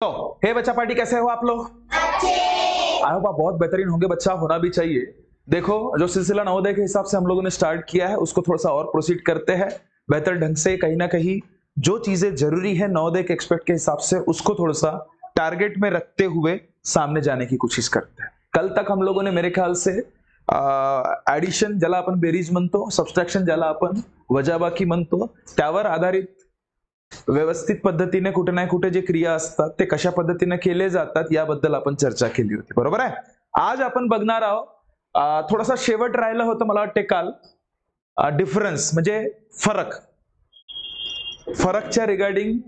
तो हे बच्चा पार्टी, कैसे हो आप लोग? अच्छे। आई होप आप बहुत बेहतरीन होंगे, बच्चा होना भी चाहिए। देखो, जो सिलसिला नवोदय के हिसाब से हम लोगों ने स्टार्ट किया है उसको थोड़ा सा और प्रोसीड करते हैं बेहतर ढंग से। कहीं ना कहीं जो चीजें जरूरी है नवोदय के एक्सपेक्ट के हिसाब से उसको थोड़ा सा टारगेट में रखते हुए सामने जाने की कोशिश करते हैं। कल तक हम लोगों ने मेरे ख्याल से ऍडिशन ज्याला आपण बेरीज म्हणतो, सबस्ट्रॅक्शन ज्याला आपण वजाबाकी म्हणतो, त्यावर आधारित व्यवस्थित पद्धतीने कुठे ना कुठे जे क्रिया असतात ते कशा पद्धतीने केले जातात याबद्दल आपण चर्चा केली होती, बरोबर आहे। आज आपण बघणार आहोत थोडासा शेवट राहिला होता मला वाटते काल, डिफरन्स म्हणजे फरकच्या रिगार्डिंग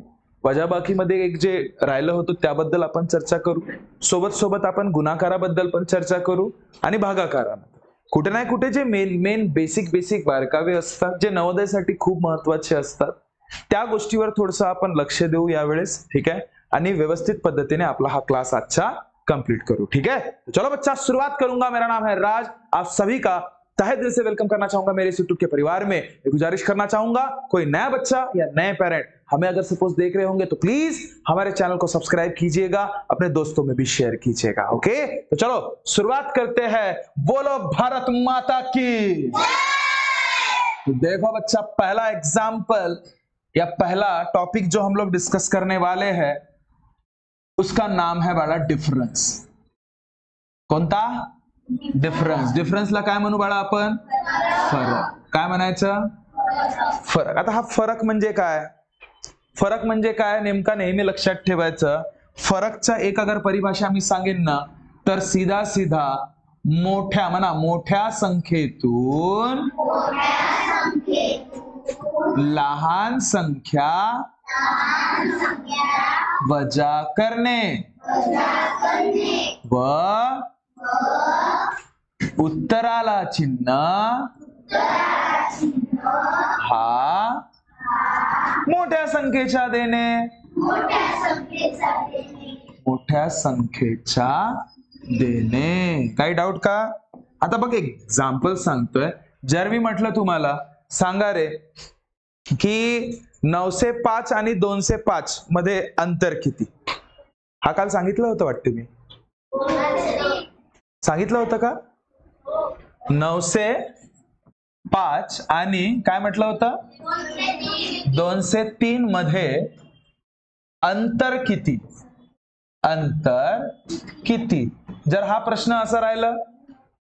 वजाबाकीमध्ये एक जे राहिलं होतं त्याबद्दल आपण चर्चा करू। सोबत सोबत आपण गुणाकाराबद्दल पण चर्चा करू आणि भागाकाराबद्दल। कुठे ना कुठे जे मेन बेसिक बारकावे असतात जे नवोदयसाठी खूप महत्त्वाचे असतात त्या गोष्टीवर थोडंसं आपण लक्ष देऊ यावेळेस, ठीक है। आणि व्यवस्थित पद्धतीने आपला हा क्लास अच्छा कंप्लीट करूँ, ठीक है। तो चलो बच्चा शुरुआत करूंगा। मेरा नाम है राज, आप सभी का तहे दिल से वेलकम करना चाहूंगा मेरे इस यूट्यूब के परिवार में। एक गुजारिश करना चाहूंगा, कोई नया बच्चा या नए पेरेंट हमें अगर सपोज देख रहे होंगे तो प्लीज हमारे चैनल को सब्सक्राइब कीजिएगा, अपने दोस्तों में भी शेयर कीजिएगा, ओके। तो चलो शुरुआत करते हैं। बोलो भारत माता की। तो देखो बच्चा, पहला एग्जाम्पल या पहला टॉपिक जो हम लोग डिस्कस करने वाले हैं उसका नाम है बाळा डिफरन्स। कोणता? डिफरन्स। डिफरन्सला काय म्हणू बाळा आपण? फरक। काय म्हणायचं? फरक। आता हा फरक म्हणजे काय? फरक म्हणजे काय नेमका नेहमी लक्षात ठेवायचं। फरकचा एक अगर परिभाषा मी सांगेन ना तर सीधा सीधा मोठ्या म्हणा मोठ्या संख्येतून लहान संख्या वजा करणे व उत्तराला चिन्ह हा मोठ्या संख्येचा देणे। मोठ्या संख्येचा देणे। काही डाऊट का? आता बघ एक्झाम्पल सांगतोय। जर मी म्हटलं तुम्हाला सांगा रे की 905 आणि 205 मध्ये अंतर किती? हा काल सांगितलं होतं वाटतं मी। सांगितलं होतं का? 905 आणि काय म्हटलं होतं? 203 मध्ये अंतर किती? अंतर किती? जर हा प्रश्न असा राहिला,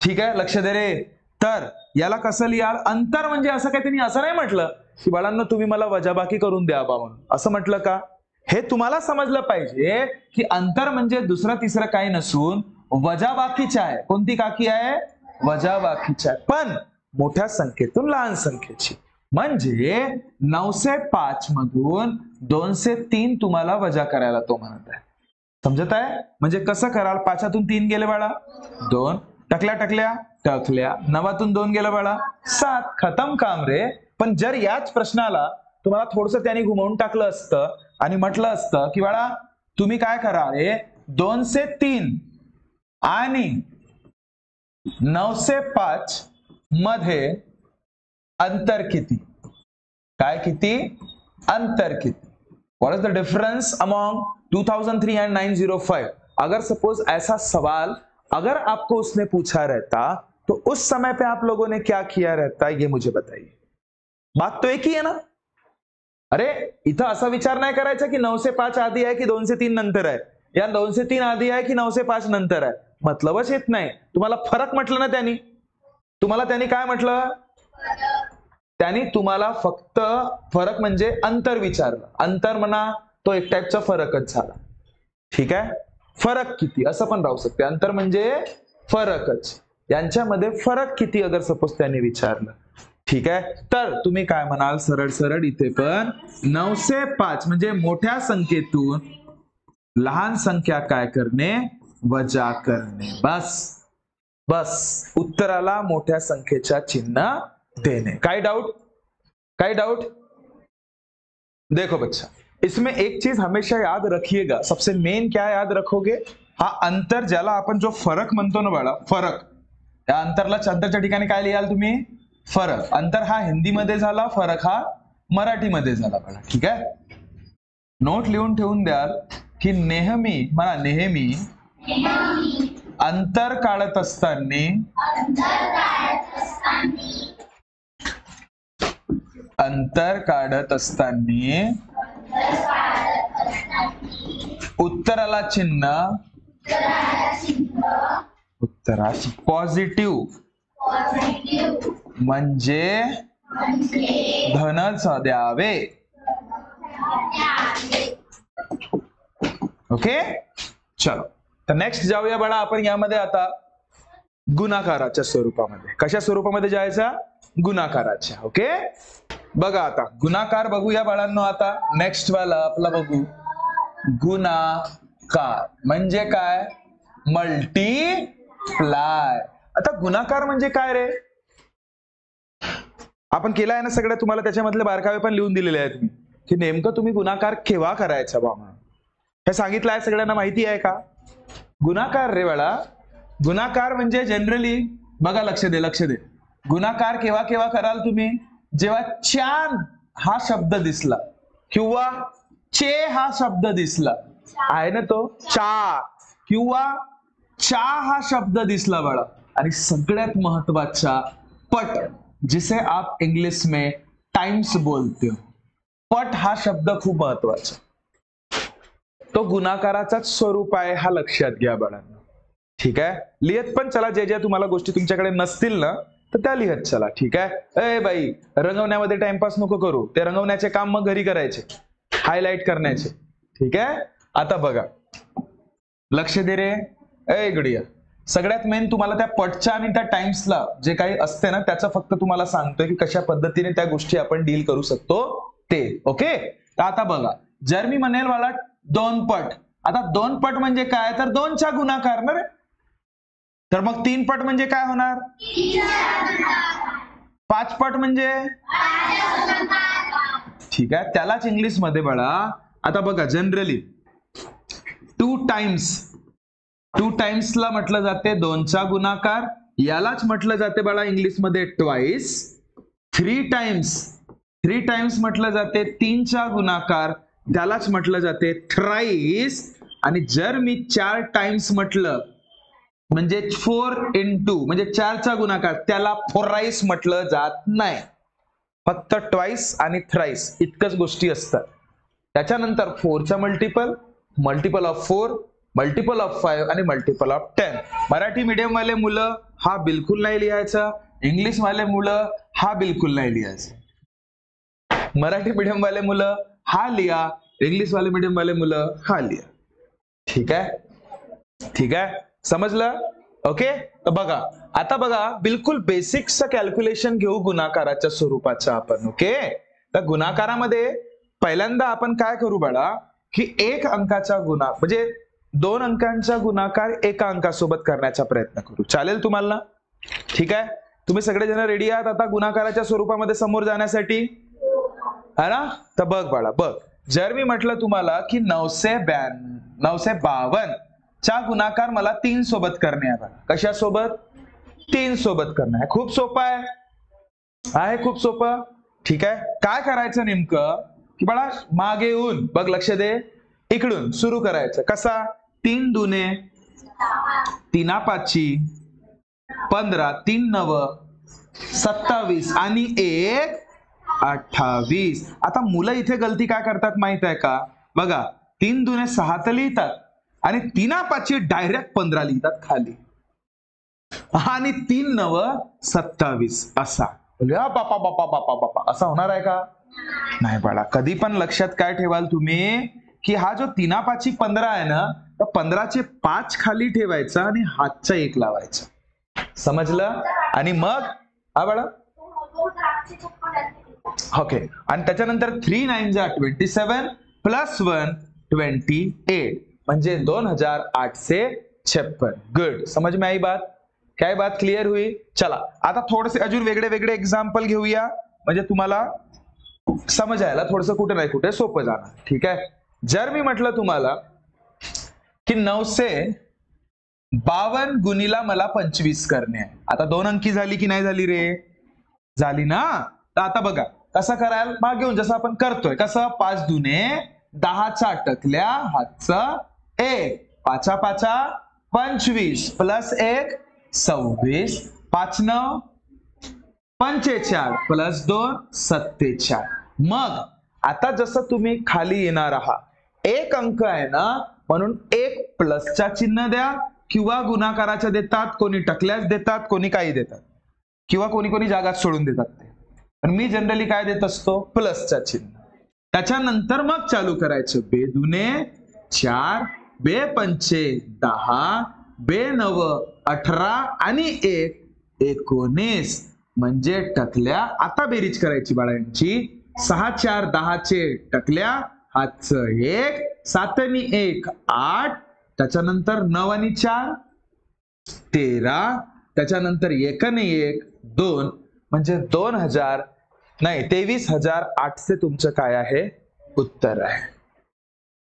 ठीक आहे, लक्ष दे रे, तर याला कसं लिहाल? अंतर म्हणजे असं काही त्यांनी असं नाही म्हटलं की बाळांनो तुम्ही मला वजाबाकी करून द्या बा म्हणून, असं म्हटलं का? हे तुम्हाला समजलं पाहिजे की अंतर म्हणजे दुसरं तिसरं काही नसून वजाबाकीचं आहे। कोणती काकी आहे? वजाबाकीची आहे, पण मोठ्या संख्येतून लहान संख्येची। म्हणजे 905 मधून 203 तुम्हाला वजा करायला तो म्हणत आहे। समजत आहे? म्हणजे कसं कराल? 5तून 3 गेले बाळा 2, टकल्या टकल्या टकल्या, 9तून 2 गेलं बाळा 7, खतम काम रे। पण जर याच प्रश्नाला तुम्हाला थोडंसं त्याने घुमवून टाकलं असतं आणि म्हटलं असतं की बाळा तुम्ही काय करा रे, 203 आणि 905 मध्ये अंतर किती? काय किती? अंतर किती? What is the difference among 2003 and 905? अगर सपोज ऐसा सवाल अगर आपको उसने पूछा रहता तो उस समय पे आप लोगों ने क्या किया रहता, ये मुझे बताइए। बात तो एक ही है ना? अरे इथं असा विचार नाही करायचा की 9 से 5 आधी आहे की 2 से 3 नंतर आहे, या 2 से 3 आधी आहे की 9 से 5 नंतर आहे, मतलबच येत नाही। तुम्हाला फरक म्हटलं ना त्यांनी, तुम्हाला त्यांनी काय म्हटलं? त्यांनी तुम्हाला फक्त फरक म्हणजे अंतर विचारलं। अंतर म्हणा तो एक टाइपचा फरकच झाला, ठीक आहे। फरक किती असं पण राहू शकते, अंतर म्हणजे फरकच, यांच्यामध्ये फरक किती अगर सपोज त्यांनी विचारलं, ठीक आहे। तर तुम्ही काय म्हणाल? सरळ सरळ इथे पण 905 म्हणजे मोठ्या संख्येतून लहान संख्या काय करणे? वजा करणे। बस बस, उत्तराला मोठ्या संख्येचा चिन्ह देने। काय डाउट? काय डाउट? देखो बच्चा, इसमें एक चीज हमेशा याद रखिएगा, सबसे मेन क्या याद रखोगे? हा अंतर ज्याला आपण जो फरक म्हणतो ना बाळा, फरक, या अंतरला अंतरच्या ठिकाणी काय लिहाल तुम्ही? फरक। अंतर हा हिंदी मध्ये झाला, फरक हा मराठी मध्ये झाला बाळा, ठीक आहे। नोट लिहून ठेवून द्याल की नेहमी मला नेहमी अंतर काढत असताना उत्तराला चिन्ह उत्तरास पॉझिटिव्ह म्हणजे धनच द्यावे. ओके चलो तर नेक्स्ट जाऊया बाळा आपण यामध्ये आता गुणाकाराच्या स्वरूपामध्ये. कशा स्वरूपामध्ये जायचा? गुणाकाराच्या. ओके बघा आता गुणाकार बघूया बाळांनो. आता नेक्स्ट वाला आपला बघू गुणाकार म्हणजे काय? मल्टीप्लाय. आता गुणाकार म्हणजे काय रे? आपण केला आहे ना सगळं. तुम्हाला त्याच्यामधले बारकावे पण लिहून दिलेले आहेत मी की नेमकं तुम्ही गुणाकार केव्हा करायचा बा म्हणून. हे सांगितलं आहे सगळ्यांना माहिती आहे का? गुणाकार रे बाळा गुणाकार म्हणजे जनरली बघा लक्ष दे गुणाकार केव्हा केव्हा कराल तुम्ही? जेव्हा चान हा शब्द दिसला किंवा चे हा शब्द दिसला आहे ना तो चा किंवा चा हा शब्द दिसला बाळा. आणि सगळ्यात महत्वाचा पट जिसे आप इंग्लिश में टाइम्स बोलते हो. पट हा शब्द खूप महत्वाचा. तो गुणाकाराचाच स्वरूप आहे हा लक्षात घ्या बाळांनो. ठीक आहे लिहित पण चला. जे तुम्हाला गोष्टी तुमच्याकडे नसतील ना तर त्या लिहत चला. ठीक आहे. ए बाई रंगवण्यामध्ये टाइमपास नको करू. ते रंगवण्याचे काम मग घरी करायचे हायलाइट करण्याचे. ठीक आहे. आता बघा लक्ष दे रे. ए गुडिया सगळ्यात मेन तुम्हाला त्या पटच्या आणि त्या टाइम्सला जे काही असते ना त्याचं फक्त तुम्हाला सांगतोय की कशा पद्धतीने त्या गोष्टी आपण डील करू शकतो ते. ओके तर आता बघा जर मी म्हणेल मला 2 पट. आता 2 पट म्हणजे काय? तर 2चा गुणाकार ना रे. तर मग 3 पट म्हणजे काय होणार? 5 पट म्हणजे ठीक आहे. त्यालाच इंग्लिश मध्ये बघा आता बघा जनरली 2 टाइम्स ला म्हटलं जाते 2चा गुणाकार. यालाच म्हटलं जाते बाळा इंग्लिश मध्ये ट्वाइस. 3 टाइम्स म्हटलं जाते 3चा गुणाकार. त्यालाच म्हटलं जाते थ्राइस. आणि जर मी 4 टाइम्स म्हटलं म्हणजे 4 into म्हणजे 4चा गुणाकार त्याला फोराइस म्हटलं जात नाही. फक्त ट्वाइस आणि थ्राइस इतकच गोष्टी असतात. त्याच्यानंतर 4चा मल्टिपल ऑफ 4 मल्टिपल ऑफ 5 आणि मल्टिपल ऑफ 10. मराठी मीडियम वाले मुलं हा बिलकुल नाही लिहायचा. इंग्लिश वाले मुलं हा बिलकुल नाही लिहायचा. मराठी मीडियम वाले मुलं हा लिहा. इंग्लिश वाले मीडियम वाले मुलं हा लिहा. ठीक आहे समजलं? ओके तर बघा आता बघा बिलकुल बेसिक्सचं कॅल्क्युलेशन घेऊ गुणाकाराच्या स्वरूपाचं आपण. ओके तर गुणाकारामध्ये पहिल्यांदा आपण काय करू बाळा की 1 अंकाचा गुणाकार म्हणजे 2 अंकांचा गुणाकार 1 अंकासोबत करण्याचा प्रयत्न करू. चालेल तुम्हाला? ठीक आहे. तुम्ही सगळेजण रेडी आहात आता गुणाकाराच्या स्वरूपामध्ये समोर जाण्यासाठी? है ना? तर बघ बाळा बघ जर मी म्हटलं तुम्हाला की 952 चा गुणाकार मला 3 सोबत करणे आहे. कशा सोबत? 3 सोबत करणे आहे. खूप सोपं आहे खूप सोपं. ठीक आहे. काय करायचं नेमकं की बाळा मागे येऊन बघ लक्ष दे इकडून सुरू करायचं. कसा? 3 दुने 3 पाची 15 3 9 27 आणि 1 28. आता मुलं इथे गलती काय करतात माहित आहे का? बघा 3 दुने 6 तर लिहितात आणि 3 पाची डायरेक्ट 15 लिहितात खाली आणि 3 9 27 असा. बापा बापा बापा बापा असा होणार आहे का? नाही बाळा. कधी पण लक्षात काय ठेवाल तुम्ही की हा जो 3 पाची 15 आहे ना तर 15चे 5 खाली ठेवायचा आणि हातचा 1 लावायचा. समजलं? आणि मग हा बाळा ओके आणि त्याच्यानंतर 3 9 जा 27 प्लस 1 28 म्हणजे 2856. गुड. समझ में आई बात? काय बात क्लियर हुई? चला आता थोडेसे अजून वेगळे एग्जाम्पल घेऊया म्हणजे तुम्हाला समजायला थोडंसं कुठे नाही कुठे सोपं जाणार. ठीक आहे. जर मी म्हटलं तुम्हाला की 952 गुणीला मला 25 करणे आहे. आता 2 अंकी झाली की नाही झाली रे? झाली ना. तर आता बघा कसं कराल मागे घेऊन जसं आपण करतोय कसं 5 दुने 10च्या टकल्या हातचं 1, 5 5 25 प्लस 1 26, 5 9 45 प्लस 2 47. मग आता जसं तुम्ही खाली येणार आहात, एक अंक आहे ना म्हणून एक प्लसच्या चिन्ह द्या किंवा गुणाकाराच्या देतात, कोणी टकल्याच देतात, कोणी काही देतात किंवा कोणी कोणी जागात सोडून देतात ते. पण मी जनरली काय देत असतो, प्लसच्या चिन्ह. त्याच्यानंतर मग चालू करायचं. बे दुने 4, बे पंचे 10, बे नव 18 आणि 1 19. म्हणजे टकल्या आता बेरीज करायची बाळांची. 6 4 10 टकल्या हातचं 1, 7 आणि 1 8, त्याच्यानंतर 9 आणि 4 13, त्याच्यानंतर 1 आणि 1 2, म्हणजे 23,800 तुमचं काय आहे, उत्तर आहे.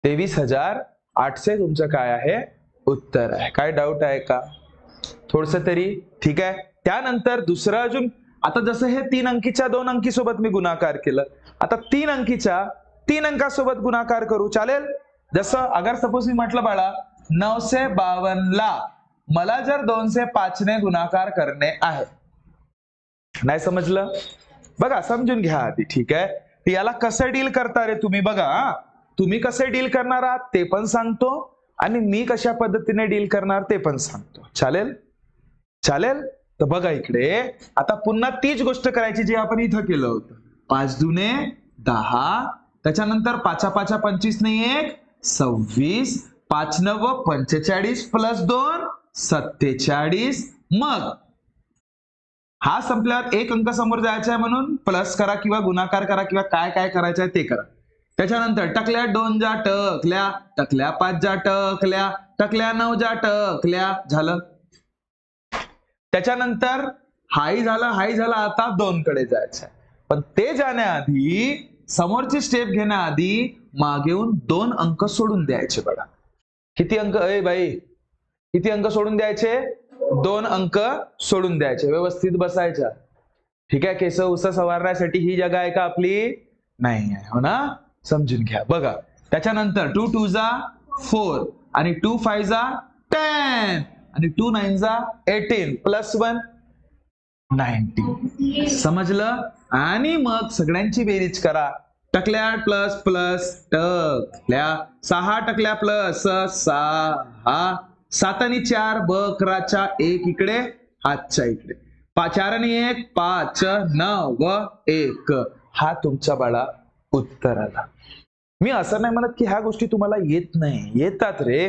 23,800 तुमचं काय आहे, उत्तर आहे. काय डाऊट आहे का थोडस तरी? ठीक आहे. त्यानंतर दुसरं अजून, आता जसं हे 3 अंकीच्या 2 अंकी सोबत मी गुणाकार केलं, आता 3 अंकीच्या 3 अंकासोबत गुणाकार करू, चालेल? जसं अगर सपोज मी म्हटलं बाळा 952 ला मला जर 205 ने गुणाकार करणे आहे, नाही समजलं? बघा समजून घ्या आधी. ठीक आहे. याला कसं डील करता रे तुम्ही, बघा तुम्ही कसे डील करणार आहात ते पण सांगतो आणि मी कशा पद्धतीने डील करणार ते पण सांगतो. चालेल? चालेल. तर बघा इकडे आता पुन्हा तीच गोष्ट करायची जी आपण इथं केलं होतं. 5 दुने 10, त्याच्यानंतर 5 5 25 नाही 1 26, 5 9 45 प्लस 2 47. मग हा संपल्यावर एक अंक समोर जायचा आहे म्हणून प्लस करा किंवा गुणाकार करा किंवा काय काय करायचं आहे ते करा. त्याच्यानंतर टकल्या 2 जा टकल्या, टकल्या 5 जा टकल्या, टकल्या 9 जा टकल्या, झालं. त्याच्यानंतर हाही झाला, आता 2 कडे जायचं आहे. पण ते जाण्याआधी समोरची स्टेप घेण्याआधी मागेून 2 अंक सोडून द्यायचे बघा. किती अंक अय बाई, किती अंक सोडून द्यायचे? 2 अंक सोडून द्यायचे. व्यवस्थित बसायच्या. ठीक आहे. केस उस सवारण्यासाठी ही जागा आहे का आपली? नाही आहे, हो ना? समजून घ्या. बघा त्याच्यानंतर 2 2 जा 4 आणि 2 5 जा 10 आणि 2 9 जा 18 प्लस 1 90. समजलं? आणि मग सगळ्यांची बेरीज करा. टकल्या प्लस प्लस टकल्या, 6 टकल्या प्लस 6, 7 आणि 4 बकराच्या 1 इकडे हातच्या इकडे, 4 आणि 1 5 9 1. हा तुमचा बाळा उत्तर आला. मी असं नाही म्हणत की ह्या गोष्टी तुम्हाला येत नाही, येतात रे.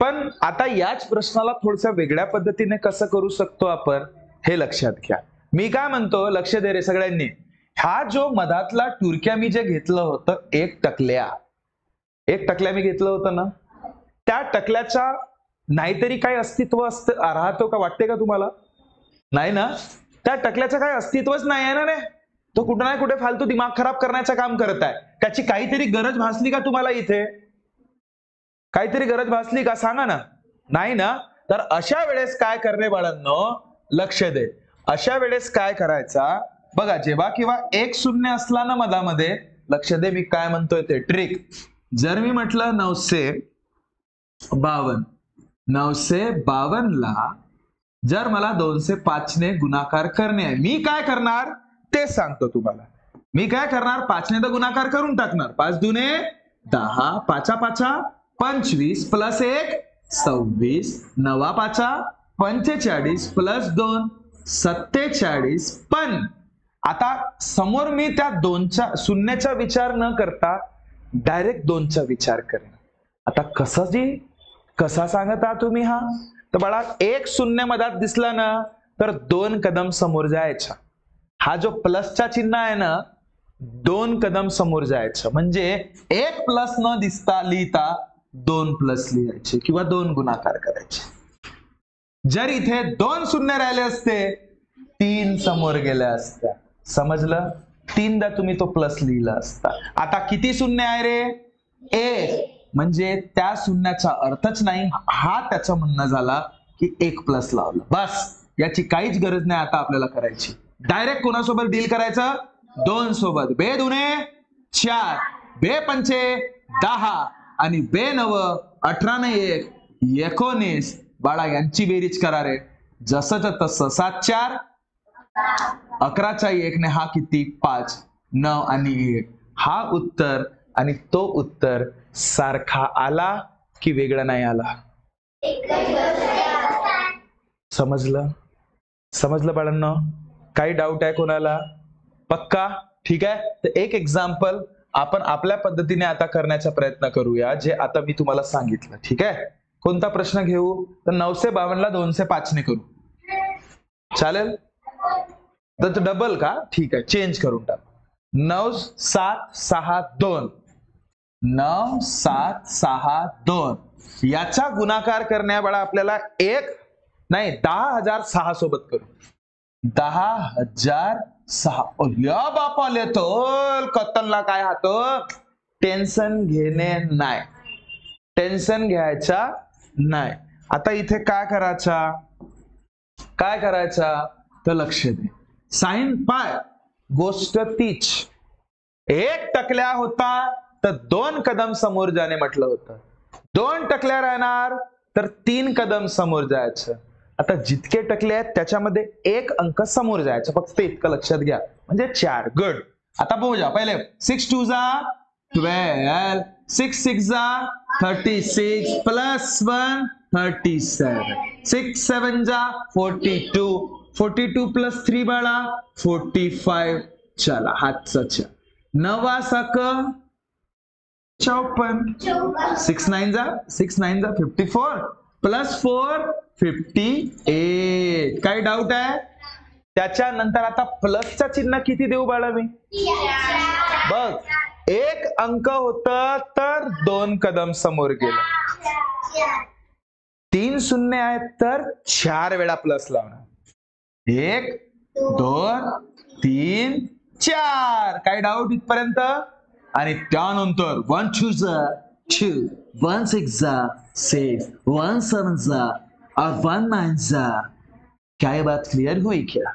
पण आता याच प्रश्नाला थोडसा वेगळ्या पद्धतीने कसं करू शकतो आपण हे लक्षात घ्या. मी काय म्हणतो, लक्ष दे रे सगळ्यांनी. हा जो मधातला टुरक्या मी जे घेतलं होतं, एक टकल्या मी घेतलं होतं ना, त्या टकल्याचा नाहीतरी काय अस्तित्व राहतो का, वाटते का तुम्हाला? नाही ना? त्या टकल्याचं काय अस्तित्वच नाही आहे ना रे. तो कुठं नाही कुठे फालतू दिमाग खराब करण्याचं काम करत आहे. त्याची काहीतरी गरज भासली का तुम्हाला इथे? काहीतरी गरज भासली का सांगा ना? नाही ना? तर अशा वेळेस काय करणे बाळांनो, लक्ष दे. अशा वेळेस काय करायचा बघा, जेव्हा किंवा 1 0 असला ना मधामध्ये, लक्ष दे मी काय म्हणतोय ते ट्रिक. जर मी म्हटलं 952 ला जर मला 205 ने गुणाकार करणे आहे, मी काय करणार ते सांगतो तुम्हाला. मी काय करणार, 5 ने तर गुणाकार करून टाकणार. 5 दुने 10, 5 5 25 प्लस 1 26, 9 5 45 प्लस 2 47. पण आता समोर मी त्या 2च्या शून्याचा विचार न करता डायरेक्ट 2चा विचार करेन. आता कसा सांगता तुम्ही हा? तर बाळा 1 0 मधात दिसला ना तर 2 कदम समोर जायचा. हा जो प्लसचा चिन्ह आहे ना, 2 कदम समोर जायचं. म्हणजे 1 प्लस न दिसता लिहिता 2 प्लस लिहायचे किंवा 2 गुणाकार करायचे. जर इथे 2 शून्य राहिले असते, 3 समोर गेल्या असत्या. समजलं? 3दा तुम्ही तो प्लस लिहिला असता. आता किती शून्य आहे रे? 1. म्हणजे त्या शून्याचा अर्थच नाही. हा त्याचं म्हणणं झाला की 1 प्लस लावलं. बस, याची काहीच गरज नाही आता आपल्याला करायची. डायरेक्ट कोणासोबत डील करायचं? 2 सोबत. बे दुने 4, बे पंचे 10 आणि बे 9 18 ने 1 19. बाळा यांची बेरीज करा रे. जसंच तसं 7 4 11च्या 1 ने हा किती 5 9 आणि 1. हा उत्तर आणि तो उत्तर सारखा आला की वेगळा नाही आला? समजलं? समजलं बाळांनो? काही डाऊट आहे कोणाला? पक्का? ठीक आहे. तर एक एक्झाम्पल आपण आपल्या पद्धतीने आता करण्याचा प्रयत्न करूया, जे आता मी तुम्हाला सांगितलं. ठीक आहे. कोणता प्रश्न घेऊ? तर 952 ला 205 ने करू. चालेल? तर डबल का? ठीक आहे, चेंज करून टाक. 9 7 6 2 9 7 6 2 याचा गुणाकार करण्या बाळा आपल्याला 10,006 सोबत करू. 10,006. या बापा लेतो कत्तलला काय हात. टेन्शन घेणे नाही, टेन्शन घ्यायचा नाही. आता इथे काय करायचा तर लक्ष दे. साइन पाय गोष्ट तीच. 1 टकल्या होता तर 2 कदम समोर जाणे म्हटलं होतं. 2 टकल्या राहणार तर 3 कदम समोर जायचं. आता जितके टकले आहेत त्याच्यामध्ये 1 अंक समोर जायचं, फक्त इतकं लक्षात घ्या. म्हणजे 4. गुड. आता बघूया पहिले. 6 2 जा 12, 6 6 जा 36 प्लस 1 37, 6 7 जा 42, 42 प्लस 3 बाळा 45. चला हातचा 9 सक 54, 6 9 जा 54 प्लस 4 58. काही डाऊट आहे? त्याच्यानंतर आता प्लसचं चिन्ह किती देऊ बाळा मी? बघ, 1 अंक होत तर 2 कदम समोर गेला. 3 शून्य आहेत तर 4 वेळा प्लस लावणार. 1 2 3 4. काही डाऊट इथपर्यंत? आणि त्यानंतर 1 2 जा 2, 1 6 जा 6, 1 7 जा और 1 9 जा. क्या ये बात क्लियर हुई क्या?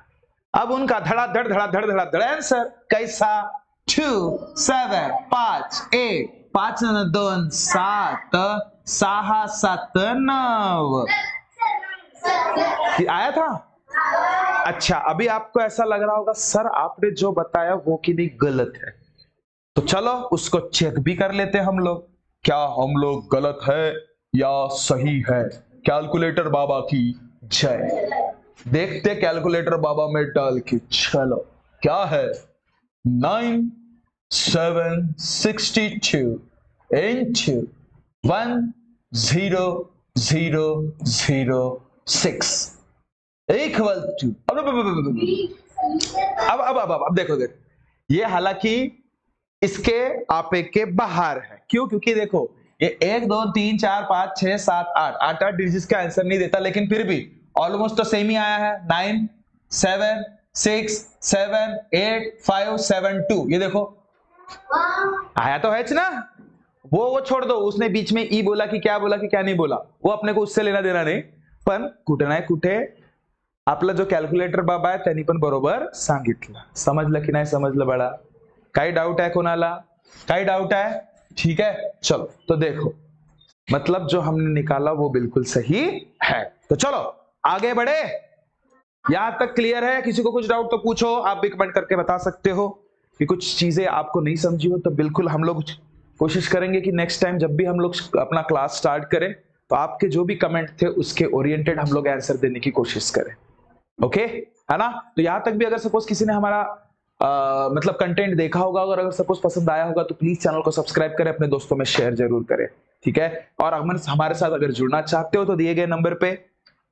अब उनका धड़ाधड़ आंसर कैसा? 2 7 5 1 5 2 7 6 7 9. आया था? अच्छा, अभी आपको ऐसा लग रहा होगा सर आपने जो बताया वो कि नहीं गलत है. तो चलो उसको चेक भी कर लेते हम लोग, क्या हम लोग गलत है या सही है. कैलकुलेटर बाबा की जय. देखते कैलकुलेटर बाबा में डाल के. चलो क्या है? 9 7 62 into 1 0 0 0 6 equal to. अब देखो ये हालांकि इसके आपे के बाहर है. क्यों? क्योंकि देखो ये 1 2 3 4 5 6 7 8 डिजिट्स का आंसर नहीं देता, लेकिन फिर भी ऑलमोस्ट तो सेम ही आया है. 9 7 6 7 8 5 7 2. ये देखो आया तो है ना. वो छोड़ दो, उसने बीच में ई बोला कि क्या नहीं बोला, वो अपने को उससे लेना देना नाही. पण कुठे नाही कुठे आपला जो कॅल्क्युलेटर बाबा आहे त्यांनी पण बरोबर सांगितलं. समजलं की नाही समजलं बाळा? काही डाउट है कोणाला? काही डाउट है? ठीक है, चलो तो देखो मतलब जो हमने निकाला वो बिल्कुल सही है. तो चलो आगे बढ़े. यहां तक क्लियर है? किसी को कुछ डाउट तो पूछो, आप भी कमेंट करके बता सकते हो कि कुछ चीजें आपको नहीं समझी हो तो बिल्कुल हम लोग कोशिश करेंगे कि नेक्स्ट टाइम जब भी हम लोग अपना क्लास स्टार्ट करें तो आपके जो भी कमेंट थे उसके ओरिएंटेड हम लोग आंसर देने की कोशिश करें. ओके है ना? तो यहां तक भी अगर सपोज किसी ने हमारा मतलब कंटेंट देखा होगा, अगर सपोज पसंद आया होगा तो प्लीज चैनल को सब्सक्राइब करें, अपने दोस्तों में शेयर जरूर करें. ठीक है? और हमारे साथ अगर जुड़ना चाहते हो तो दिए गए नंबर पे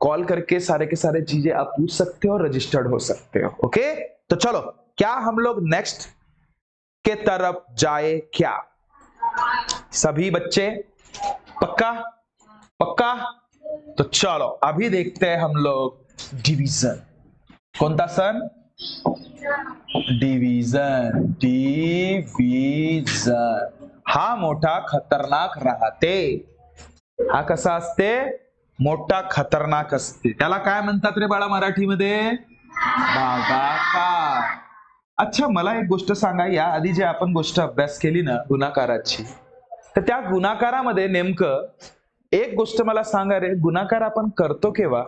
कॉल करके सारे के सारे चीजें आप पूछ सकते हो और रजिस्टर्ड हो सकते हो. ओके, तो चलो क्या हम लोग नेक्स्ट के तरफ जाए क्या? सभी बच्चे पक्का? पक्का? तो चलो अभी देखते हैं हम लोग डिवीजन. कौन सन? डिवीजन. डिवीजन हा मोठा खतरनाक राहते. हा कसा असते? मोठा खतरनाक असते. त्याला काय म्हणतात रे बाळा मराठीमध्ये? भागाकार. अच्छा मला एक गोष्ट सांगा, या आधी जे आपण गोष्ट अभ्यास केली ना गुणाकाराची, तर त्या गुणाकारामध्ये नेमकं एक गोष्ट मला सांगा रे, गुणाकार आपण करतो केव्हा?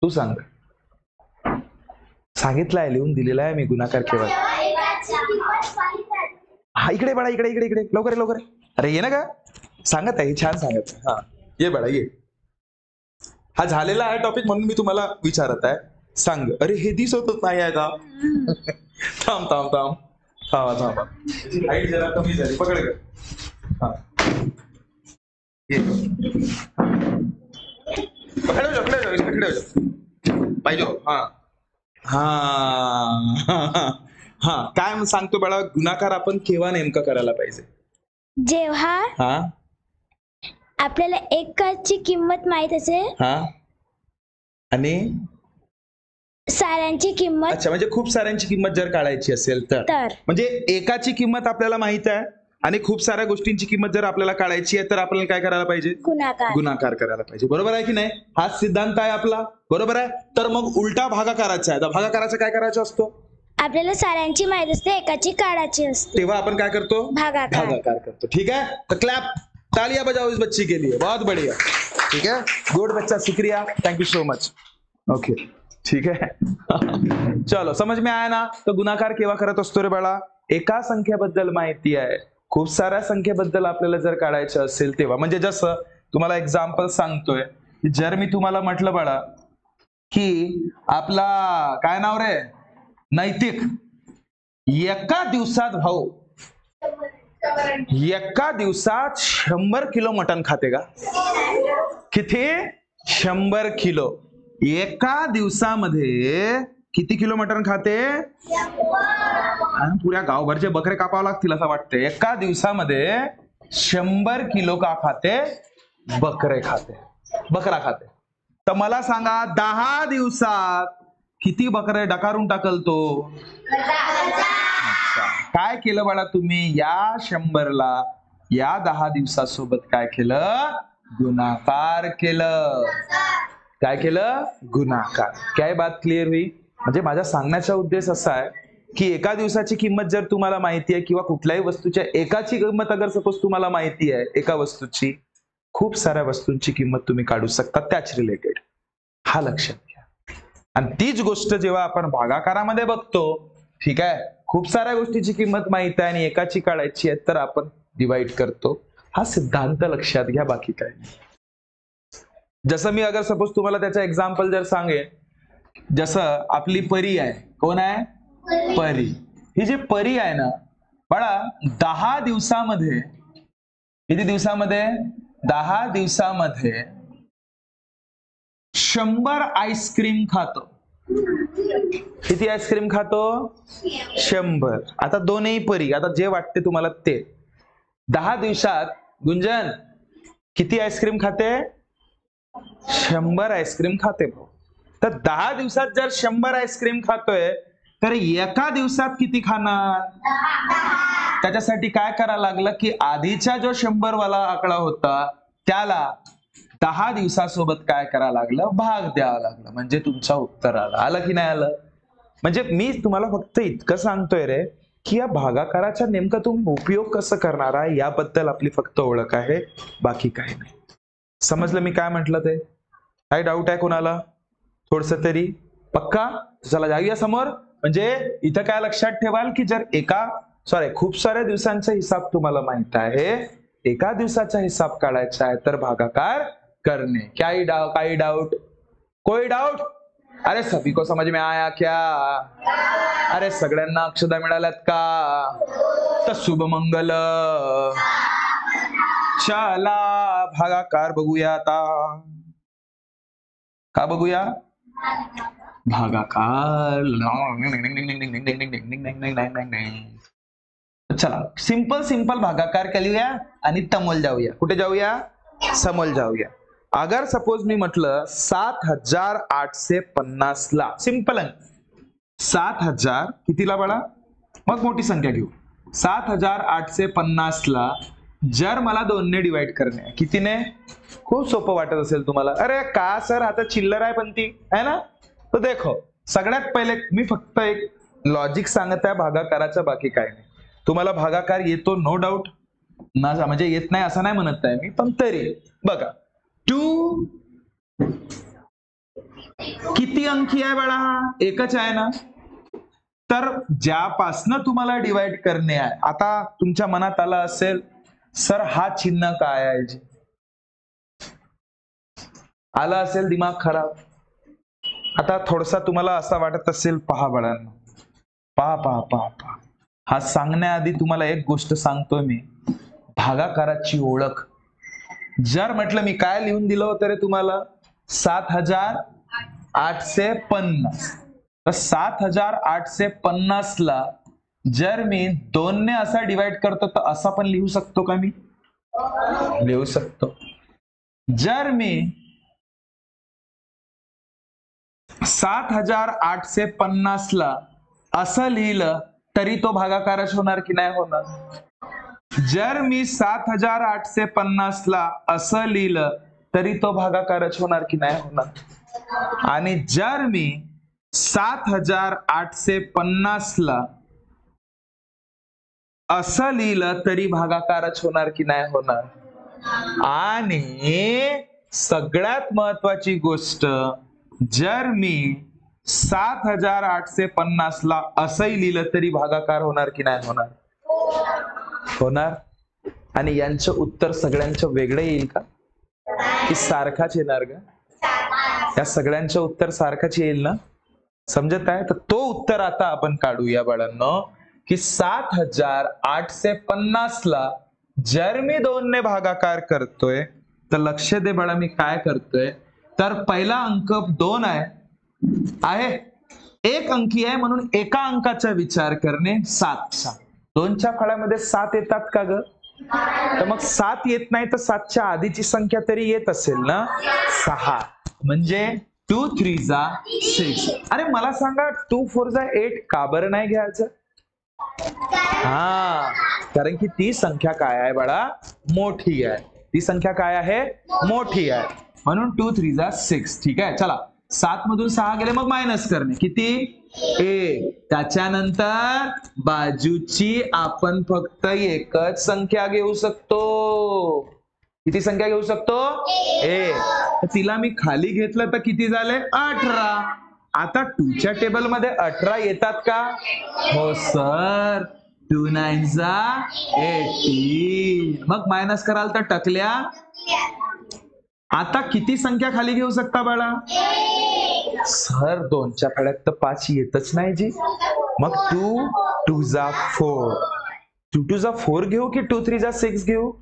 तू सांग. सांगितलंय, लिहून दिलेला आहे मी गुणाकार केव्हा. हा इकडे बाळा, इकडे इकडे इकडे लवकर लवकर. अरे ये ना का, सांगत आहे छान सांगत. हा ये बाळा ये. हा झालेला आहे टॉपिक म्हणून मी तुम्हाला विचारत आहे. सांग. अरे हे दिसतच नाही आहे का? थांब थांब थांब थांबा थांबा. हाईट जरा कमी झाली, पकड ग. हा पकडे पाहिजे. हा हा हा काय सांगतो बाळा, गुणाकार आपण केव्हा नेमका करायला पाहिजे? जेव्हा हा आपल्याला एकाची किंमत माहित असेल हा आणि साऱ्यांची किंमत. अच्छा, म्हणजे खूप साऱ्यांची किंमत जर काढायची असेल तर म्हणजे एकाची किंमत आपल्याला माहित आहे आणि खूप साऱ्या गोष्टींची किंमत जर आपल्याला काढायची आहे तर आपल्याला काय करायला पाहिजे? गुणाकार करायला पाहिजे. बरोबर आहे की नाही? हा सिद्धांत आहे आपला. बरोबर आहे. तर मग उलटा भागाकाराचा आहे. तर भागाकाराचा काय करायचा असतो? आपल्याला साऱ्यांची माहित असते, एकाची काढायची असते, तेव्हा आपण काय करतो? भागाकार करतो. ठीक है, तो क्लैप, तालियां बजाओ इस बच्ची के लिए. बहुत बढ़िया. ठीक है, गुड बच्चा, शुक्रिया, thank you so much. Okay ठीक है. चलो समझ में आया ना? तो गुणाकार केव्हा करत असतो रे बाळा? एका संख्येबद्दल माहिती आहे, खूप साऱ्या संख्येबद्दल आपल्याला जर काढायचं असेल तेव्हा. म्हणजे जसं तुम्हाला एक्झाम्पल सांगतोय, जर मी तुम्हाला म्हटलं बाळा की आपला काय नाव रे नैतिक एका दिवसात भाऊ एका दिवसात 100 किलो मटन खाते का? किती? 100 किलो. एका दिवसामध्ये किती किलो मटन खाते? पुऱ्या गावभरचे बकरे कापावं लागतील असं वाटते. एका दिवसामध्ये 100 किलो का खाते? बकरा खाते. तर मला सांगा 10 दिवसात किती बकरे डकारून टाकल तो? काय केलं बाळा तुम्ही? या 100ला या 10 दिवसासोबत काय केलं? गुणाकार केलं. काय केलं? गुणाकार. काय बात क्लिअर हुई? म्हणजे माझा सांगण्याचा उद्देश असा आहे की एका दिवसाची किंमत जर तुम्हाला माहिती आहे किंवा कुठल्याही वस्तूच्या एकाची किंमत अगर सपोज तुम्हाला माहिती आहे, एका वस्तूची, खूप साऱ्या वस्तूंची किंमत तुम्ही काढू शकता त्याच रिलेटेड. हा लक्षात घ्या. आणि तीच गोष्ट जेव्हा आपण भागाकारामध्ये बघतो, ठीक आहे, खूप साऱ्या गोष्टीची किंमत माहित आहे आणि एकाची काढायची आहे तर आपण डिवाइड करतो. हा सिद्धांत लक्षात घ्या, बाकी काय नाही. जसं मी अगर सपोज तुम्हाला त्याचा एक्झाम्पल जर सांगेन, जसं आपली परी आहे. कोण आहे? परी. ही जी परी आहे ना बाळा, 10 दिवसामध्ये किती दिवसामध्ये? 10 दिवसामध्ये 100 आईस्क्रीम खातो. किती आईस्क्रीम खातो? 100. आता दोनही परी, आता जे वाटते तुम्हाला ते 10 दिवसात गुंजन किती आईस्क्रीम खाते? 100 आईस्क्रीम खाते. तर 10 दिवसात जर 100 आईस्क्रीम खातोय तर एका दिवसात किती खाणार? त्याच्यासाठी काय करायला लागलं की आधीचा जो 100 वाला आकडा होता त्याला 10 दिवसासोबत काय करायला लागलं? भाग द्यावा लागला. म्हणजे तुमचं उत्तर आलं की नाही आलं? म्हणजे मी तुम्हाला फक्त इतकं सांगतोय रे की या भागाकाराचा नेमका तुम्ही उपयोग कसं करणार आहे याबद्दल आपली फक्त ओळख आहे, बाकी काही नाही. समजलं मी काय म्हटलं ते? काही डाऊट आहे कोणाला? थोडस तरी? पक्का? चला जाऊया समोर. म्हणजे इथं काय लक्षात ठेवाल की जर खूप साऱ्या दिवसांचा हिसाब तुम्हाला माहित आहे, एका दिवसाचा हिसाब काढायचा आहे तर भागाकार करणे. काही डाउट? कोई डाउट? अरे सभी को समझ में आया क्या? अरे सगळ्यांना अक्षदा मिळाल्यात का? तर शुभ मंगल. चला भागाकार बघूया आता. का बघूया? भागाकार. चला सिंपल भागाकार करूया आणि तमोल जाऊया. कुठे जाऊया? समोल जाऊया. अगर सपोज मी म्हटलं 7850 ला, सिंपल अंक 7000 कितीला बाळा? मग मोठी संख्या घेऊ. 7850 ला जर मला 2 ने डिवाइड करणे आहे, कितीने? खूप सोपं वाटत असेल तुम्हाला, अरे का सर आता चिल्लर आहे पण ती है ना. तर देखो सगळ्यात पहिले मी फक्त एक लॉजिक सांगत आहे भागाकाराचा, बाकी काय नाही. तुम्हाला भागाकार येतो नो डाऊट ना, म्हणजे येत नाही असं नाही म्हणत आहे मी, पण तरी बघा 2 किती अंकी आहे बाळा? हा एकच आहे ना. तर ज्यापासनं तुम्हाला डिवाइड करणे आहे, आता तुमच्या मनात आलं असेल सर हा चिन्ह काय आहे, आला असेल दिमाग खराब. आता थोडसा तुम्हाला असं वाटत असेल, पहा बाळांनो, पहा पहा पहा पहा, हा सांगण्याआधी तुम्हाला एक गोष्ट सांगतोय मी, भागाकाराची ओळख. जर म्हटलं मी काय लिहून दिलं होतं रे तुम्हाला, 7850, तर 7850 ला जर मी 2 ने असा डिवाइड करतो तर असा पण लिहू शकतो का? मी लिहू शकतो. जर मी 7850 ला असं लिहिलं तरी तो भागाकारच होणार की नाही होणार? जर मी 7850 ला असं लिहिलं तरी तो भागाकारच होणार की नाही होणार? आणि जर मी 7850 ला असं लिहिलं तरी भागाकारच होणार की नाही होणार? आणि सगळ्यात महत्वाची गोष्ट, जर मी 7850 ला असंही लिहिलं तरी भागाकार होणार की नाही होणार? होणार. आणि यांचं उत्तर सगळ्यांचं वेगळं येईल का की सारखाच येणार का? या सगळ्यांचं उत्तर सारखाच येईल ना? समजत आहे? तर तो उत्तर आता आपण काढूया बाळांनो, की 7850 ला जर मी 2 ने भागाकार करतोय तर लक्ष दे बाळा, मी काय करतोय तर पहिला अंक 2 आहे, एक अंकी आहे म्हणून एका अंकाचा विचार करणे. 7चा 2च्या फळ्यामध्ये 7 येतात का ग? तर मग 7 येत नाही तर 7च्या आधीची संख्या तरी येत असेल ना, 6. म्हणजे 2 3 जा 6. अरे मला सांगा 2 4 जा 8 का बरं नाही घ्यायचं? हा, कारण की ती संख्या काय आहे बाळा? मोठी आहे. ती संख्या काय आहे? मोठी आहे. म्हणून 2 3 जा 6. ठीक आहे, चला 7 मधून 6 गेले, मग मायनस करणे. किती? 1. त्याच्यानंतर बाजूची आपण फक्त एकच संख्या घेऊ शकतो. किती संख्या घेऊ शकतो? 1. तिला मी खाली घेतलं तर किती झाले? 18. आता 2च्या टेबल मध्ये 18 येतात का? हो सर. 2 9 जा 18. मग मायनस कराल तर टकल्या. आता किती संख्या खाली घेऊ शकता बाळा? सर 2च्या फळ्यात तर 5 येतच नाही जी. मग 2 2 जा 4. 2 2 जा 4 घेऊ की 2 3 जा 6 घेऊ?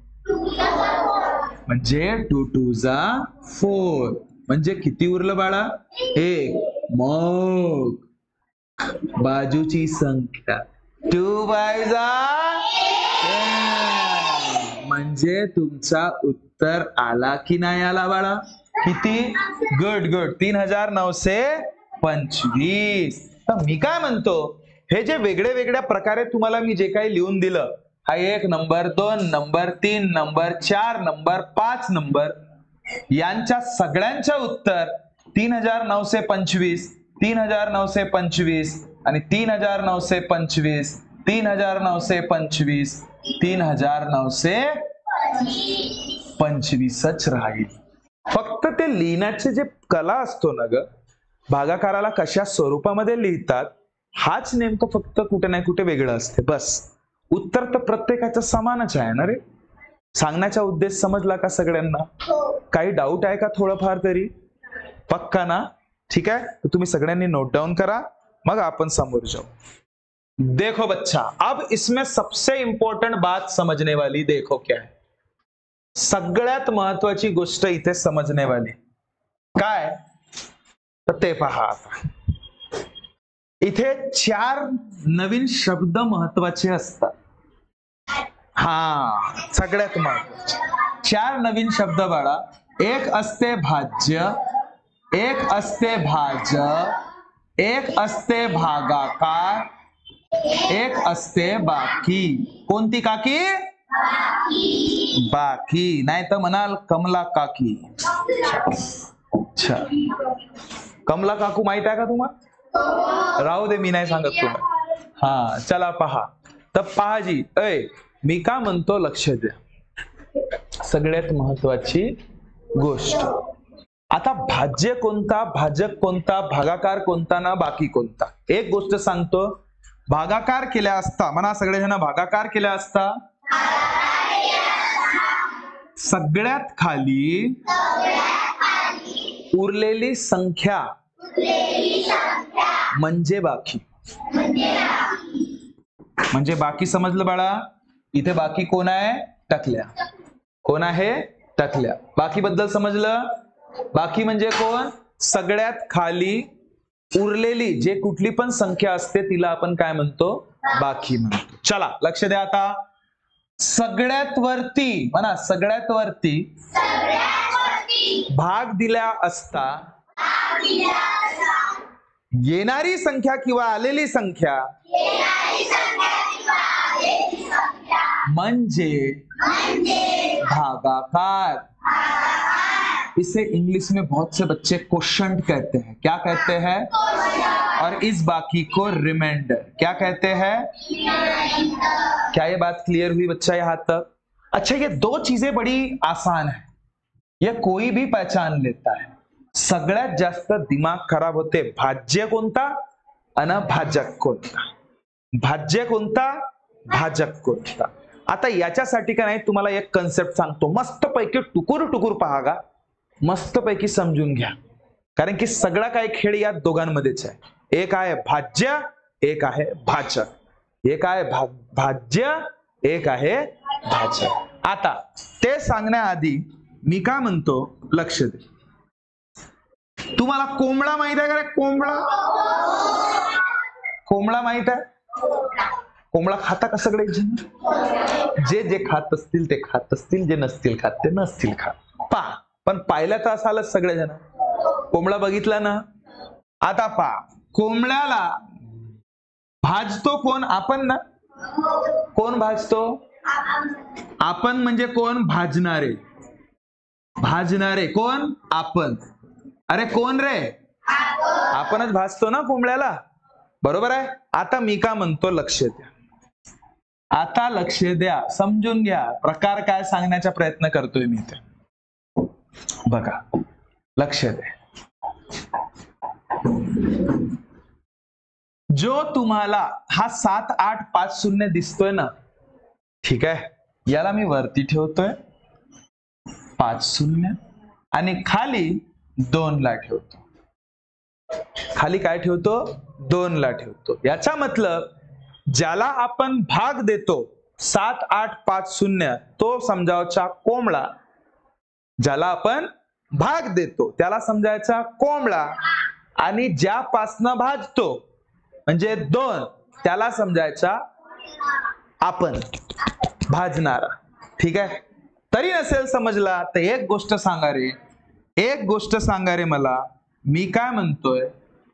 म्हणजे 2 2 जा 4. म्हणजे किती उरलं बाळा? 1. मग बाजूची संख्या 2 5 जा 10. म्हणजे तुमचा उत्तर आला की नाही आला बाळा? किती? Good good, 3925. तर मी काय म्हणतो, हे जे वेगळे वेगळ्या प्रकारे तुम्हाला मी जे काही लिहून दिलं, हा 1 number, 2 number, 3 number, 4 number, 5 number, यांच्या सगळ्यांचं उत्तर 3925, 3925 आणि 3925, 3925, 3925च राहील. फक्त ते लिहिण्याचे जे कला असतो ना ग, भागाकाराला कशा स्वरूपामध्ये लिहितात, हाच नेमकं फक्त कुठे ना कुठे वेगळं असते. बस उत्तर तर प्रत्येकाचं समानच आहे ना रे. सांगण्याचा उद्देश समजला का सगळ्यांना? काही डाऊट आहे का थोडंफार तरी? पक्का ना? ठीक है, तो तुम्ही सगळ्यांनी नोट डाउन करा, मग आपण समोर जाऊ. देखो बच्चा, अब इसमें सबसे इंपॉर्टेंट बात समझने वाली देखो क्या है. सगळ्यात महत्वाची गोष्ट इथे समजणे वाली काय, तर ते पहा. आता इथे 4 नवीन शब्द महत्वाचे असतात. हा, सगळ्यात महत्वाचे 4 नवीन शब्द बाळा. एक असते भाज्य, एक असते भाज्य, एक असते भागाकार, एक असते बाकी. कोणती काकी? बाकी, नाही तर म्हणाल कमला काकी. अच्छा, कमला काकू माहित आहे का तुम्हाला? राहू दे, मी नाही सांगत तुम्हाला. हा, चला पहा. तर पहा जी, मी का म्हणतो लक्ष द्या. सगळ्यात महत्वाची गोष्ट, आता भाज्य कोणता, भाजक कोणता, भागाकार कोणता ना बाकी कोणता. एक गोष्ट सांगतो, भागाकार केल्या असता, म्हणा सगळेजण, भागाकार केल्या असता सगळ्यात खाली उरलेली संख्या म्हणजे बाकी. म्हणजे बाकी समजलं बाळा? इथे बाकी कोण आहे? टकल्या. कोण आहे? टकल्या. बाकी बद्दल समजलं? बाकी म्हणजे कोण? सगळ्यात खाली उरलेली जे कुठली पण संख्या असते तिला आपण काय म्हणतो? बाकी म्हणतो. चला लक्ष द्या. आता सगळ्यात वरती म्हणा, सगळ्यात वरती भाग दिल्या असता येणारी संख्या किंवा आलेली संख्या म्हणजे भागाकार. इसे इंग्लिश में बहुत से बच्चे क्वोशंट कहते हैं. क्या कहते हैं? और इस बाकी को रिमाइंडर. क्या कहते हैं? क्या ये बात क्लियर हुई बच्चा यहां तक? अच्छा, ये दो चीजें बड़ी आसान है, ये कोई भी पहचान लेता है. सगळ्यात जास्त दिमाग खराब होते भाज्य कोणता आणि भाजक कोणता. भाज्य कोणता, भाजक कोणता. आता याच्यासाठी का नाही तुम्हाला एक कन्सेप्ट सांगतो, मस्त पैकी टुकूर टुकूर पहा गा, मस्त पैकी समजून घ्या. कारण की सगळा काही खेळ या दोघांमध्येच आहे. एक आहे भाज्य, एक आहे भाजक. एक आहे भाज्य, एक आहे भाजक. आता ते सांगण्याआधी मी काय म्हणतो लक्ष दे. तुम्हाला कोंबडा माहित आहे का? कोंबडा, कोंबडा माहित आहे? कोंबडा खाता का सगळे जण? जे जे खात असतील ते खात असतील, जे नसतील खात ते नसतील खात. पहा, पण पाहिलं तर असालच सगळेजण. कोंबडा बघितला ना? आता पहा, कोंबड्याला भाजतो कोण? आपण ना. कोण भाजतो? आपण म्हणजे कोण? भाजणारे. भाजणारे कोण? आपण. अरे कोण रे? आपणच भाजतो ना कोंबड्याला, बरोबर आहे. आता मी का म्हणतो लक्ष द्या. आता लक्ष द्या, समजून घ्या प्रकार काय सांगण्याचा प्रयत्न करतोय मी इथे. बघा, लक्ष द्या. जो तुम्हाला हा 7850 दिसतोय ना, ठीक आहे, याला मी वरती ठेवतोय 50 आणि खाली 2 ला ठेवतो. खाली काय ठेवतो? 2 ला ठेवतो. याचा मतलब ज्याला आपण भाग देतो 7850 तो समजावचा कोंबडा. ज्याला आपण भाग देतो त्याला समजायचा कोंबडा, आणि ज्यापासनं भाजतो म्हणजे 2 त्याला समजायचा आपण, भाजणारा. ठीक आहे. तरी नसेल समजला तर एक गोष्ट सांगा रे, एक गोष्ट सांगा रे मला. मी काय म्हणतोय,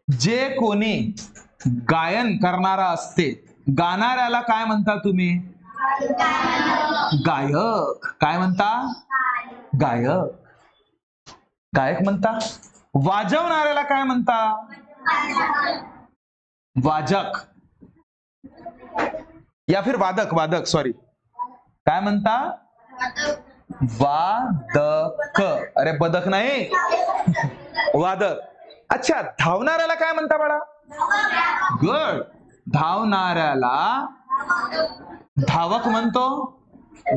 जे कोणी गायन करणारा असते, गाणाऱ्याला काय म्हणता तुम्ही? गायक. काय म्हणता? गायक. गायक म्हणता. वाजवणाऱ्याला काय म्हणता? वाजक. या फिर वादक. वादक, सॉरी, काय म्हणता? वादक. अरे बदक नाही, वादक. अच्छा, धावणाऱ्याला काय म्हणता बाळा? गुड. धावणाऱ्याला धावक म्हणतो.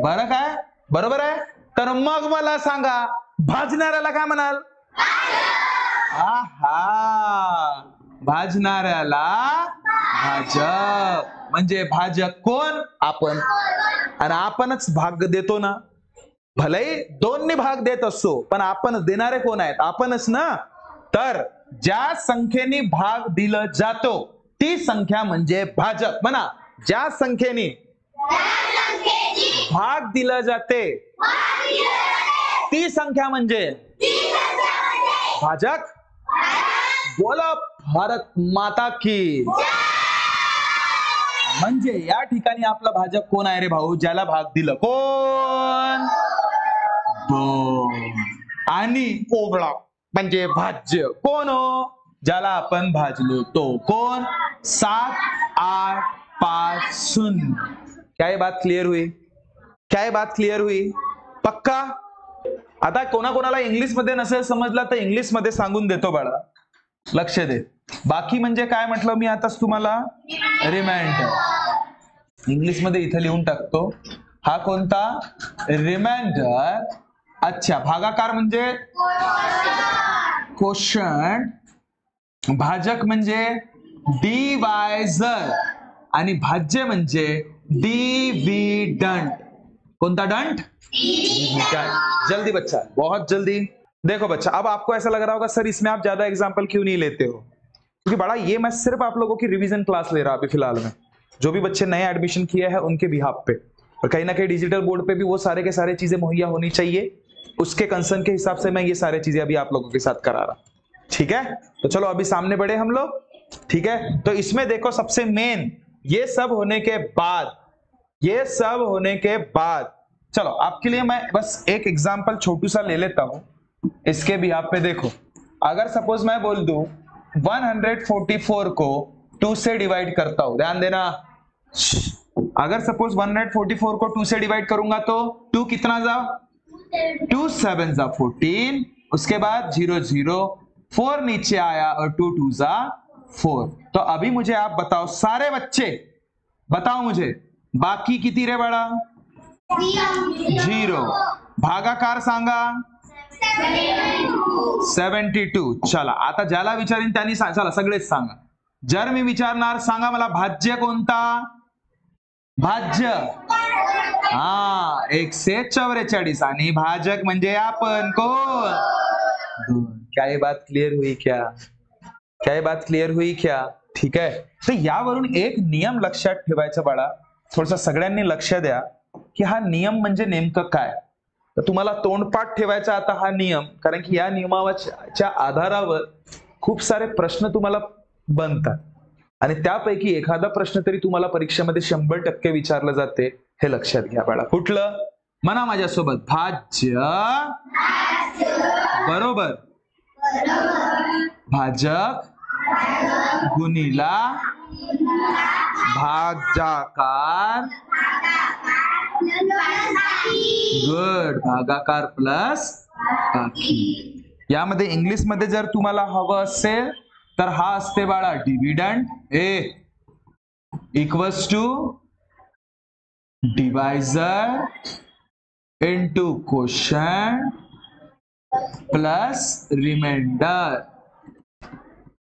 बरं काय? बरोबर आहे. तर मग मला सांगा, भाजणाऱ्याला काय म्हणाल? आहा, भाजणाऱ्याला भाजक. म्हणजे भाजक कोण? आपण. आणि आपणच भाग देतो ना. भलेही 2 भाग देत असतो, पण आपणच देणारे कोण आहेत? आपणच ना. तर ज्या संख्येने भाग दिलं जातो ती संख्या म्हणजे भाजक. म्हणा, ज्या संख्येने भाग दिलं जाते ती संख्या म्हणजे भाजक. बोला भारत माता की. म्हणजे या ठिकाणी आपला भाजक कोण आहे रे भाऊ, ज्याला भाग दिलं, कोण, 2. आणि ओबळा म्हणजे भाज्य कोण हो, ज्याला आपण भाजलो तो कोण, 7, 8, 5, 0. क्या ये बात क्लियर हुई, क्या ये बात क्लियर हुई, पक्का. आता कोणाकोणाला इंग्लिश मध्ये नसेल समजला तर इंग्लिश मध्ये सांगून देतो बाळा, लक्ष दे. बाकी म्हणजे काय म्हटलं मी आताच तुम्हाला, रिमाइंडर इंग्लिश मध्ये इथं लिहून टाकतो. हा कोणता, रिमाइंडर. अच्छा, भागाकार म्हणजे क्वोशंट, भाजक म्हणजे डिवायझर आणि भाज्य म्हणजे डिविडंड. कोणता दंड, जल्दी बच्चा, बहुत जल्दी. देखो बच्चा, अब आपको ऐसा लग रहा होगा सर इसमें आप ज्यादा एग्जाम्पल क्यों नहीं लेते हो, क्योंकि बड़ा ये मैं सिर्फ आप लोगों की रिवीजन क्लास ले रहा अभी फिलहाल में. जो भी बच्चे नए एडमिशन किए हैं उनके बिहाफ पे, और कहीं ना कहीं डिजिटल बोर्ड पे भी वो सारे के सारे चीजें मुहैया होनी चाहिए, उसके कंसर्न के हिसाब से मैं ये सारे चीजें अभी आप लोगों के साथ करा रहा. ठीक है, तो चलो अभी सामने बढ़े हम लोग. ठीक है, तो इसमें देखो सबसे मेन, ये सब होने के बाद, ये सब होने के बाद, चलो आपके लिए मैं बस एक एग्जांपल छोटू सा ले लेता हूं इसके भी आप पे. देखो अगर सपोज मैं बोल दूं 144 को 2 से डिवाइड करता हूं, ध्यान देना. अगर सपोज 144 को 2 से डिवाइड करूंगा तो 2 कितना जा, 2 7 जा 14, उसके बाद 0 0 4 नीचे आया और 2 2 जा 4. तो अभी मुझे आप बताओ सारे बच्चे, बताओ मुझे बाकी किती रे बाळा, 0. भागाकार सांगा, 72. चला आता ज्याला विचारीन त्यांनी चला सगळेच सांगा. जर मी विचारणार सांगा मला भाज्य कोणता, भाज्य, हा 144 आणि भाजक म्हणजे आपण कोण, 2. क्या ये बात क्लियर हुई क्या, क्या ये बात क्लियर हुई क्या. ठीक आहे, तर यावरून एक नियम लक्षात ठेवायचा बाळा, थोडस सगळ्यांनी लक्ष द्या की हा नियम म्हणजे नेमकं काय. तर तुम्हाला तोंडपाठ ठेवायचा आता हा नियम, कारण की या नियमाच्या आधारावर खूप सारे प्रश्न तुम्हाला बनतात आणि त्यापैकी एखादा प्रश्न तरी तुम्हाला परीक्षेमध्ये 100% विचारलं जाते, हे लक्षात घ्या बाळा. कुठलं, म्हणा माझ्यासोबत, भाज्य बरोबर भाजक गुणिला भागाकार, गुड, भागाकार प्लस बाकी. यामध्ये इंग्लिश मध्ये जर तुम्हाला हवं असेल तर हा असते बाळा dividend, equals to divisor into quotient plus remainder.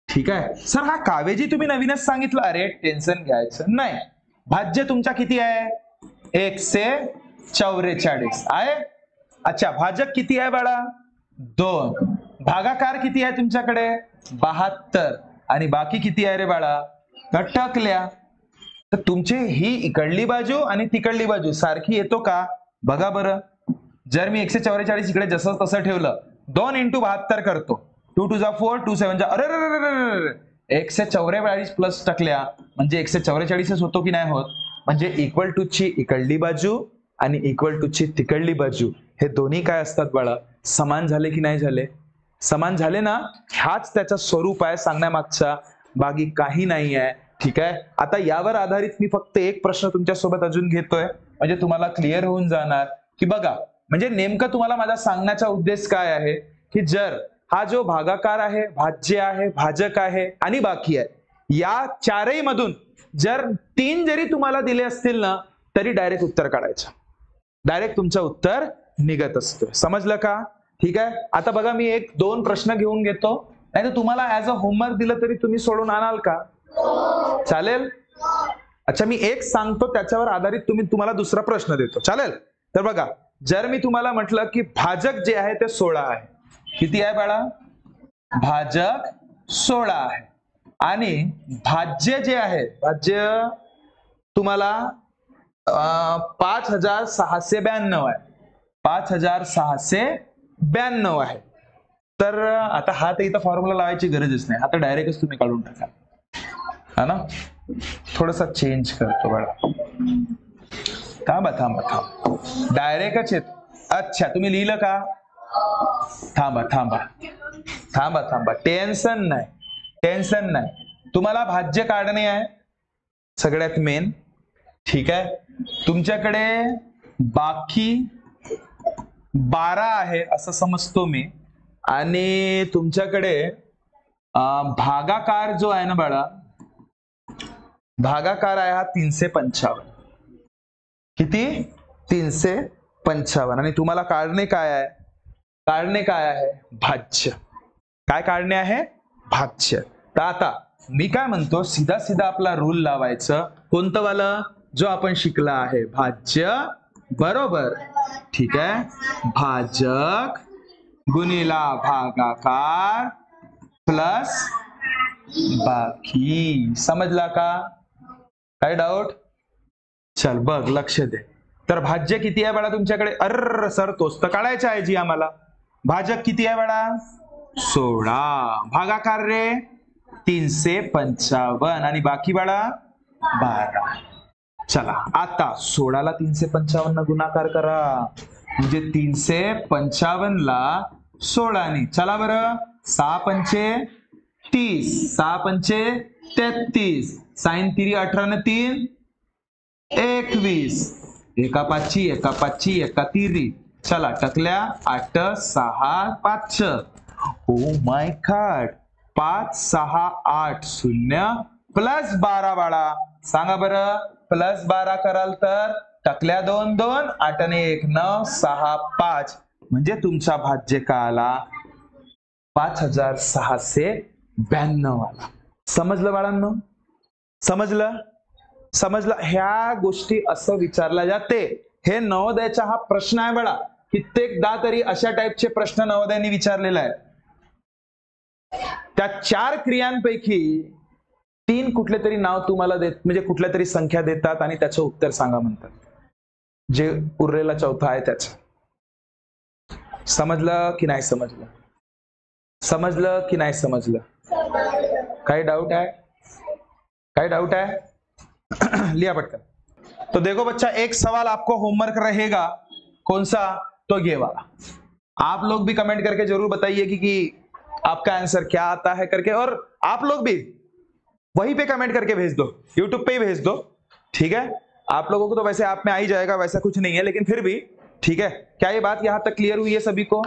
ठीक आहे सर, हा कावेजी तुम्ही नवीनच सांगितलं, अरे टेन्शन घ्यायचं नाही. भाज्य तुमचा किती आहे, 144 आहे. अच्छा, भाजक किती आहे बाळा, 2. भागाकार किती आहे तुमच्याकडे, 72. आणि बाकी किती आहे रे बाळा, टकल्या. तर तुमची ही इकडली बाजू आणि तिकडली बाजू सारखी येतो का बघा बरं. जर मी 144 इकडे जसं तसं ठेवलं, 2 × 72 करतो, 2 2 जा 4, 2 7 जा, अरे 144 प्लस टकल्या म्हणजे 144 होतो की नाही होत. म्हणजे इक्वल टू ची इकडली बाजू आणि इक्वल टू ची तिकडली बाजू हे दोन्ही काय असतात बाळा, समान झाले की नाही झाले, समान झाले ना. हाच त्याचा स्वरूप आहे सांगण्यामागचा, बाकी काही नाही आहे. ठीक आहे, आता यावर आधारित मी फक्त एक प्रश्न तुमच्या सोबत अजून घेतोय, म्हणजे तुम्हाला क्लिअर होऊन जाणार की बघा, म्हणजे नेमकं तुम्हाला माझा सांगण्याचा उद्देश काय आहे की जर हा जो भागाकार आहे, भाज्य आहे, भाजक आहे आणि बाकी आहे, या चारही मधून जर 3 जरी तुम्हाला दिले असतील ना तरी डायरेक्ट उत्तर काढायचं, डायरेक्ट तुमचं उत्तर निघत असतं. समजलं का. ठीक आहे, आता बघा मी 1-2 प्रश्न घेऊन घेतो, नाही तर तुम्हाला ऍज अ होमवर्क दिलं तरी तुम्ही सोडून आणाल का, चालेल. अच्छा, मी एक सांगतो त्याच्यावर आधारित तुम्हाला दुसरा प्रश्न देतो, चालेल. तर बघा, जर मी तुम्हाला म्हटलं की भाजक जे आहे ते 16 आहे, किती आहे बाळा, भाजक 16 आहे आणि भाज्य जे आहे, भाज्य तुम्हाला 5692 आहे, 5692 आहे. तर आता हा तर इथं फॉर्म्युला लावायची गरजच नाही, आता डायरेक्टच तुम्ही काढून टाका, हा ना. थोडासा चेंज करतो बाळा. थांबा थांबा थांबा, डायरेक्टच येत. अच्छा तुम्ही लिहिलं का? थांबा थांबा थांबा थांबा, टेन्शन नाही, टेन्शन नाही. तुम्हाला भाज्य काढणे आहे सगळ्यात मेन. ठीक आहे, तुमच्याकडे बाकी 12 आहे असं समजतो मी, आणि तुमच्याकडे भागाकार जो आहे ना बाळा, भागाकार आहे हा 355. किती? 355. आणि तुम्हाला काढणे काय आहे? काढणे काय आहे? भाज्य. काय काढणे आहे? भाज्य. तर आता मी काय म्हणतो, सीधा सीधा आपला रूल लावायचं. कोणतं वाला? जो आपण शिकला आहे, भाज्य बरोबर. ठीक आहे, भाजक गुणिला भागाकार प्लस बाकी. समजला का? काय डाऊट? चल बघ, लक्ष दे. तर भाज्य किती आहे बाळा तुमच्याकडे? अर सर तोच तर काढायचं आहे जी आम्हाला. भाजक किती आहे बाळा? 16. भागाकार रे 355. आणि बाकी बाळा 12. चला आता 16 ला 355 न गुणाकार करा, म्हणजे 355 ला 16 ने. चला बरं, 6 पंचे 30, 6 पंचे 33, साइन 3 18 न 3 21, एका पाचची एका पाचची एका तिरी. चला टकल्या 8 6 5. ओ माय गॉड, 5 6 8 0 प्लस 12 बाळा. सांगा बरं, प्लस 12 कराल तर टकल्या 2 2, 8 ने 1 9 6 5, म्हणजे तुमचा भाज्य का आला? 5692 आला. समजलं बाळांनो? समजलं? समजलं? ह्या गोष्टी असं विचारल्या जाते. हे नवोदयाचा हा प्रश्न आहे बळा. कित्येकदा तरी अशा टाईपचे प्रश्न नवोदयांनी विचारलेला आहे. त्या 4 क्रियांपैकी 3 कुठले तरी नाव तुम्हाला देत, म्हणजे कुठल्या तरी संख्या देतात आणि त्याचं उत्तर सांगा म्हणतात. जे उरलेला चौथा आहे त्याचं. समजलं की नाही समजलं? समजलं की नाही समजलं? काही डाउट आहे? काही डाउट आहे? लिया पटकन. तो देखो बच्चा, एक सवाल आपको होमवर्क रहेगा. कौन सा? तो ये वाला. आप लोग भी कमेंट करके जरूर बताइए कि आपका आंसर क्या आता है करके, और आप लोग भी वहीं पे कमेंट करके भेज दो, यूट्यूब पे ही भेज दो. ठीक है, आप लोगों को तो वैसे आप में आ ही जाएगा, वैसा कुछ नहीं है, लेकिन फिर भी ठीक है. क्या ये बात यहां तक क्लियर हुई है सभी को?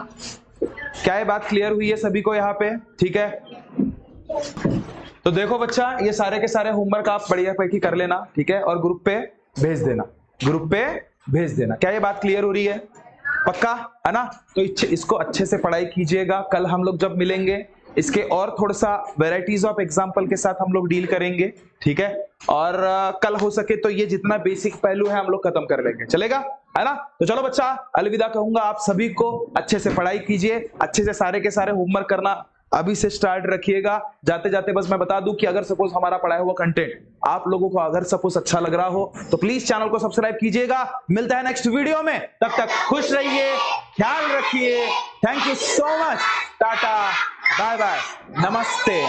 क्या ये बात क्लियर हुई है सभी को यहाँ पे? ठीक है, तो देखो बच्चा, ये सारे के सारे होमवर्क आप बढ़िया पैकी कर लेना. ठीक है, और ग्रुप पे भेज देना, ग्रुप पे भेज देना. क्या ये बात क्लियर हो रही है? पक्का है ना? तो इसको अच्छे से पढ़ाई कीजिएगा. कल हम लोग जब मिलेंगे इसके और थोड़ा सा वेराइटीज ऑफ एग्जाम्पल के साथ हम लोग डील करेंगे. ठीक है, और कल हो सके तो ये जितना बेसिक पहलू है हम लोग खत्म कर लेंगे. चलेगा? है ना? तो चलो बच्चा, अलविदा कहूंगा आप सभी को. अच्छे से पढ़ाई कीजिए, अच्छे से सारे के सारे होमवर्क करना अभी से स्टार्ट रखिएगा. जाते जाते बस मैं बता दूं कि अगर सपोज हमारा पढ़ाया हुआ कंटेंट आप लोगों को अगर सपोज अच्छा लग रहा हो तो प्लीज चैनल को सब्सक्राइब कीजिएगा. मिलता है नेक्स्ट वीडियो में, तब तक खुश रहिए, ख्याल रखिए. Thank you so much. Tata, bye bye, Namaste.